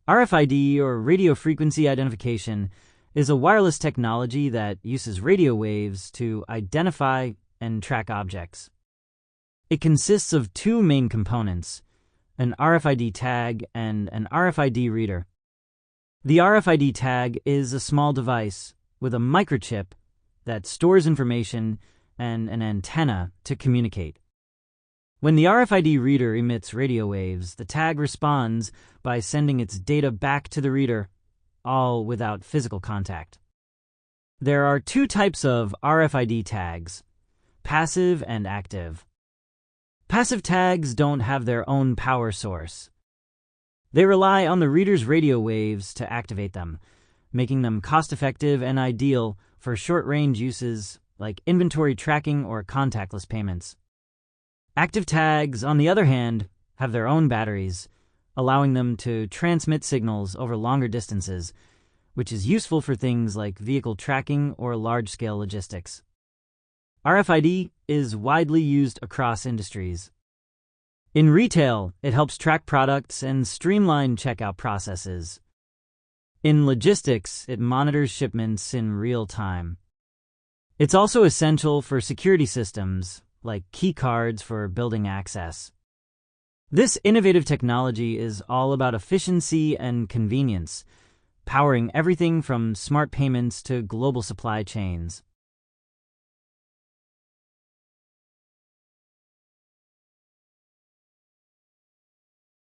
RFID, or radio frequency identification, is a wireless technology that uses radio waves to identify and track objects. It consists of two main components, an RFID tag and an RFID reader. The RFID tag is a small device with a microchip that stores information and an antenna to communicate. When the RFID reader emits radio waves, the tag responds by sending its data back to the reader, all without physical contact. There are two types of RFID tags, passive and active. Passive tags don't have their own power source. They rely on the reader's radio waves to activate them, making them cost-effective and ideal for short-range uses like inventory tracking or contactless payments. Active tags, on the other hand, have their own batteries, allowing them to transmit signals over longer distances, which is useful for things like vehicle tracking or large-scale logistics. RFID is widely used across industries. In retail, it helps track products and streamline checkout processes. In logistics, it monitors shipments in real time. It's also essential for security systems, like key cards for building access. This innovative technology is all about efficiency and convenience, powering everything from smart payments to global supply chains.